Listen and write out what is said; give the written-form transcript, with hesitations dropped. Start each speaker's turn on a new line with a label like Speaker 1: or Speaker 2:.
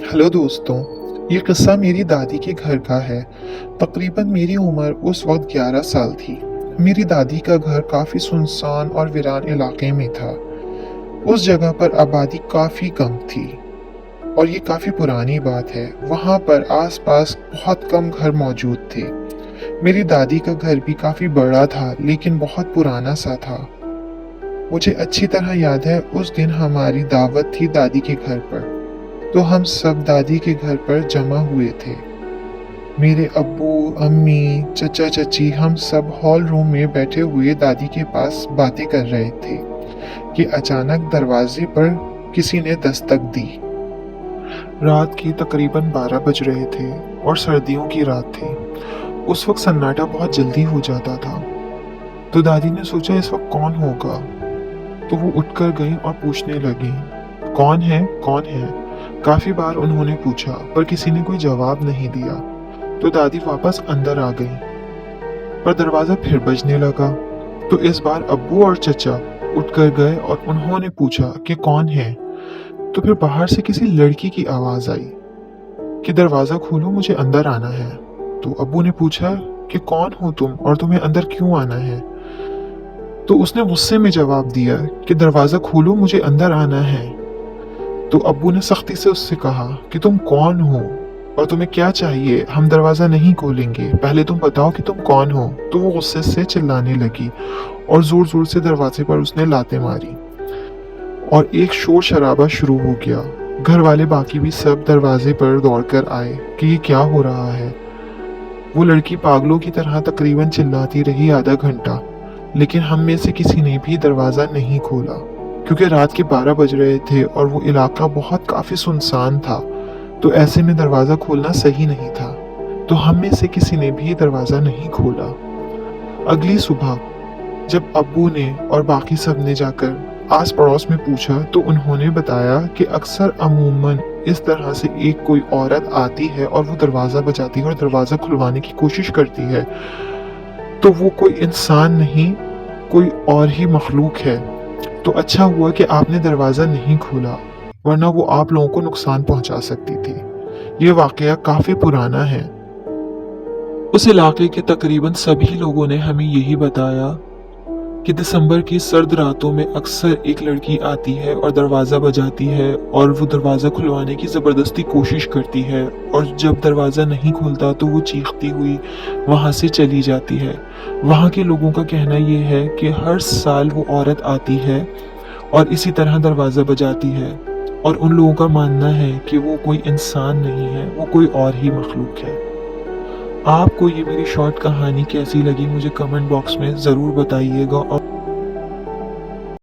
Speaker 1: Hello दोस्तों। ये किस्सा मेरी दादी के घर का है। तकरीबन मेरी उम्र उस वक्त 11 साल थी। मेरी दादी का घर काफ़ी सुनसान और वीरान इलाके में था। उस जगह पर आबादी काफ़ी कम थी और ये काफ़ी पुरानी बात है। वहाँ पर आसपास बहुत कम घर मौजूद थे। मेरी दादी का घर भी काफ़ी बड़ा था लेकिन बहुत पुराना सा था। मुझे अच्छी तरह याद है, उस दिन हमारी दावत थी दादी के घर पर, तो हम सब दादी के घर पर जमा हुए थे। मेरे अब्बू, अम्मी, चचा चची, हम सब हॉल रूम में बैठे हुए दादी के पास बातें कर रहे थे कि अचानक दरवाजे पर किसी ने दस्तक दी। रात के तकरीबन 12 बज रहे थे और सर्दियों की रात थी। उस वक्त सन्नाटा बहुत जल्दी हो जाता था, तो दादी ने सोचा इस वक्त कौन होगा। तो वो उठकर गई और पूछने लगी, कौन है, कौन है। काफी बार उन्होंने पूछा पर किसी ने कोई जवाब नहीं दिया। तो दादी वापस अंदर आ गई, पर दरवाजा फिर बजने लगा। तो इस बार अब्बू और चचा उठकर गए और उन्होंने पूछा कि कौन है। तो फिर बाहर से किसी लड़की की आवाज आई कि दरवाजा खोलो, मुझे अंदर आना है। तो अब्बू ने पूछा कि कौन हो तुम और तुम्हें अंदर क्यों आना है। तो उसने गुस्से में जवाब दिया कि दरवाजा खोलो, मुझे अंदर आना है। तो अब्बू ने सख्ती से उससे कहा कि तुम कौन हो और तुम्हें क्या चाहिए, हम दरवाजा नहीं खोलेंगे, पहले तुम बताओ कि तुम कौन हो। तो वो गुस्से से चिल्लाने लगी और जोर जोर से दरवाजे पर उसने लातें मारी और एक शोर शराबा शुरू हो गया। घर वाले बाकी भी सब दरवाजे पर दौड़कर आए कि ये क्या हो रहा है। वो लड़की पागलों की तरह तकरीबन चिल्लाती रही आधा घंटा, लेकिन हम में से किसी ने भी दरवाजा नहीं खोला, क्योंकि रात के 12 बज रहे थे और वो इलाका बहुत काफी सुनसान था। तो ऐसे में दरवाजा खोलना सही नहीं था। तो हम में से किसी ने भी दरवाजा नहीं खोला। अगली सुबह जब अब्बू ने और बाकी सब ने जाकर आस पड़ोस में पूछा, तो उन्होंने बताया कि अक्सर अमूमन इस तरह से एक कोई औरत आती है और वो दरवाजा बजाती है और दरवाजा खुलवाने की कोशिश करती है। तो वो कोई इंसान नहीं, कोई और ही मखलूक है। तो अच्छा हुआ कि आपने दरवाजा नहीं खोला, वरना वो आप लोगों को नुकसान पहुंचा सकती थी। ये वाकया काफी पुराना है। उस इलाके के तकरीबन सभी लोगों ने हमें यही बताया कि दिसंबर की सर्द रातों में अक्सर एक लड़की आती है और दरवाज़ा बजाती है और वो दरवाज़ा खुलवाने की ज़बरदस्ती कोशिश करती है, और जब दरवाज़ा नहीं खुलता तो वो चीखती हुई वहाँ से चली जाती है। वहाँ के लोगों का कहना ये है कि हर साल वो औरत आती है और इसी तरह दरवाज़ा बजाती है, और उन लोगों का मानना है कि वो कोई इंसान नहीं है, वो कोई और ही मखलूक है। आपको ये मेरी शॉर्ट कहानी कैसी लगी मुझे कमेंट बॉक्स में ज़रूर बताइएगा। और